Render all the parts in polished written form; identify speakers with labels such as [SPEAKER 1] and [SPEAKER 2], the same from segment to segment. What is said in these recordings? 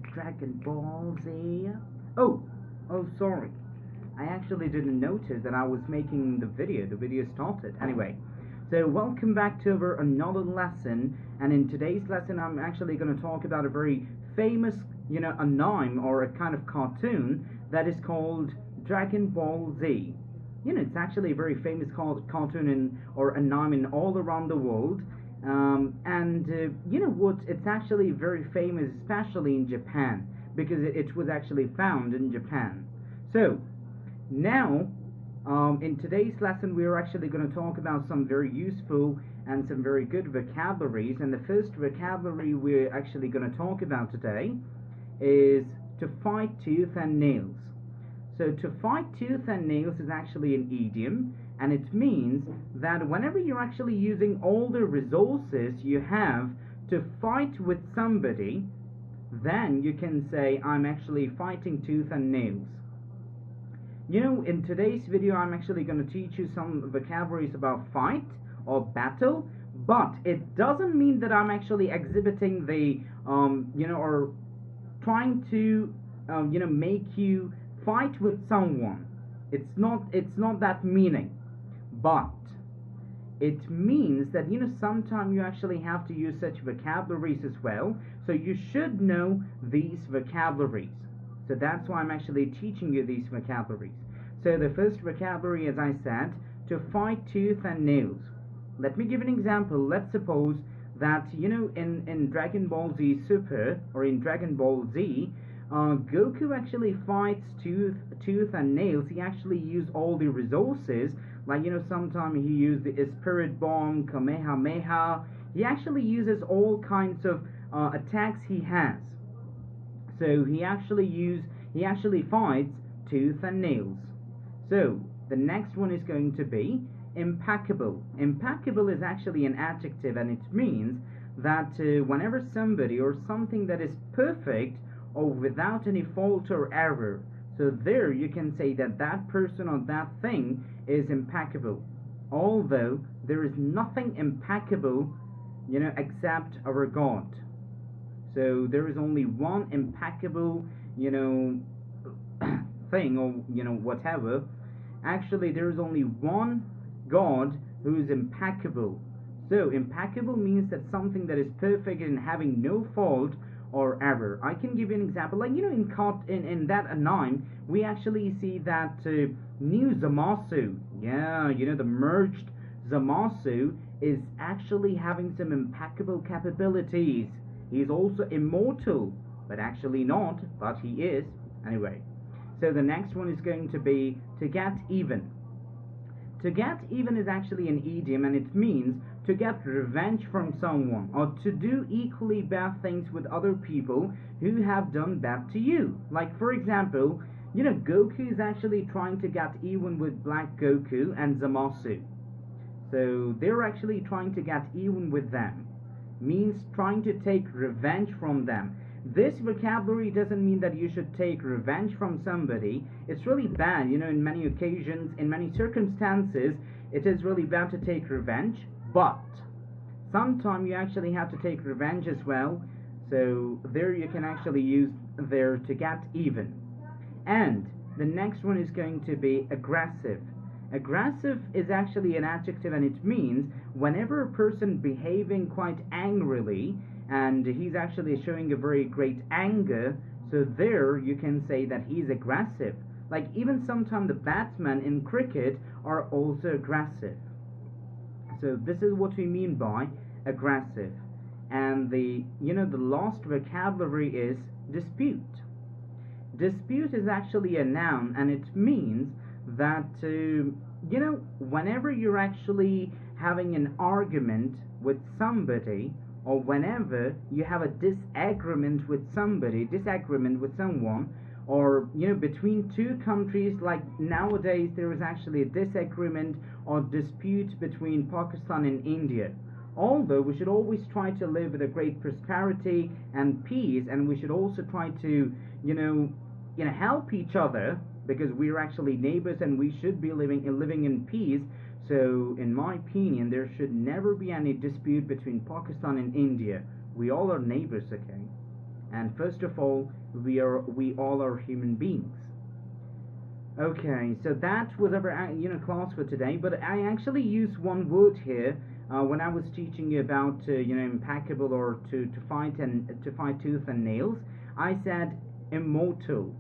[SPEAKER 1] Dragon Ball Z. Oh, sorry. I actually didn't notice that I was making the video. The video started. Anyway, so welcome back to another lesson. And in today's lesson, I'm actually going to talk about a very famous, anime or a kind of cartoon that is called Dragon Ball Z. It's actually a very famous cartoon or anime in all around the world. You know what? It's actually very famous, especially in Japan, because it was actually found in Japan. So, now, in today's lesson, we are actually going to talk about some very useful and some very good vocabularies. And the first vocabulary we're actually going to talk about today is to fight tooth and nails. So, to fight tooth and nails is actually an idiom, and it means that whenever you're actually using all the resources you have to fight with somebody, then you can say, I'm actually fighting tooth and nails. In today's video, I'm actually going to teach you some vocabularies about fight or battle, but it doesn't mean that I'm actually exhibiting the, or trying to, make you fight with someone. It's not that meaning. But it means that sometimes you actually have to use such vocabularies as well, so you should know these vocabularies. So that's why I'm actually teaching you these vocabularies. So the first vocabulary, as I said, to fight tooth and nails. Let me give an example. Let's suppose that in Dragon Ball Z Super or in Dragon Ball Z, Goku actually fights tooth and nails. He actually used all the resources. Like, sometimes he used the Spirit Bomb, Kamehameha. He actually uses all kinds of attacks he has. So he actually fights tooth and nails. So the next one is going to be impeccable. Impeccable is actually an adjective, and it means that whenever somebody or something that is perfect or without any fault or error, so there you can say that that person or that thing is impeccable. Although there is nothing impeccable, except our God. So there is only one impeccable, thing or, whatever. Actually, there is only one God who is impeccable. So impeccable means that something that is perfect and having no fault or error. I can give you an example. Like, in that anime, we actually see that new Zamasu, the merged Zamasu is actually having some impeccable capabilities. He's also immortal, but actually not, but he is. Anyway, so the next one is going to be to get even. To get even is actually an idiom, and it means to get revenge from someone or to do equally bad things with other people who have done bad to you. Like, for example, Goku is actually trying to get even with Black Goku and Zamasu. So they're actually trying to get even with them. Means trying to take revenge from them. This vocabulary doesn't mean that you should take revenge from somebody. It's really bad, in many occasions, in many circumstances, it is really bad to take revenge, but sometimes you actually have to take revenge as well. So there you can actually use there to get even. And the next one is going to be aggressive. Aggressive is actually an adjective, and it means whenever a person behaving quite angrily and he's actually showing a very great anger, so there you can say that he's aggressive. Like, even sometimes the batsmen in cricket are also aggressive. So this is what we mean by aggressive. And the last vocabulary is dispute. Dispute is actually a noun, and it means that whenever you're actually having an argument with somebody, or whenever you have a disagreement with someone, or between two countries, like nowadays there is actually a disagreement or dispute between Pakistan and India. Although we should always try to live with a great prosperity and peace, and we should also try to help each other, because we're actually neighbors and we should be living in peace. So in my opinion, there should never be any dispute between Pakistan and India. We all are neighbors, okay? and first of all, we all are human beings. Okay, so that was our class for today. But I actually used one word here when I was teaching you about impeccable, or to fight tooth and nails. I said immortal.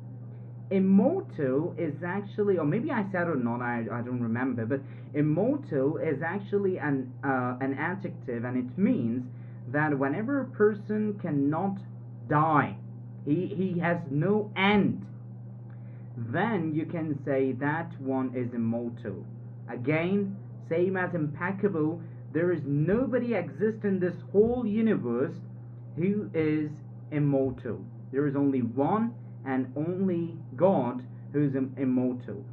[SPEAKER 1] Immortal is actually, or maybe I said or not, I don't remember, but immortal is actually an adjective, and it means that whenever a person cannot die, he has no end, then you can say that one is immortal. Again, same as impeccable, there is nobody exists in this whole universe who is immortal. There is only one and only God who's immortal.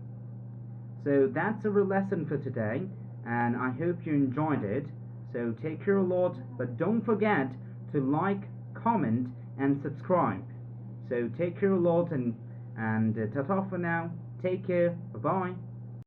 [SPEAKER 1] So that's our lesson for today, and I hope you enjoyed it. So take care a lot, but don't forget to like, comment, and subscribe. So take care a lot, and ta-ta for now. Take care. Bye-bye.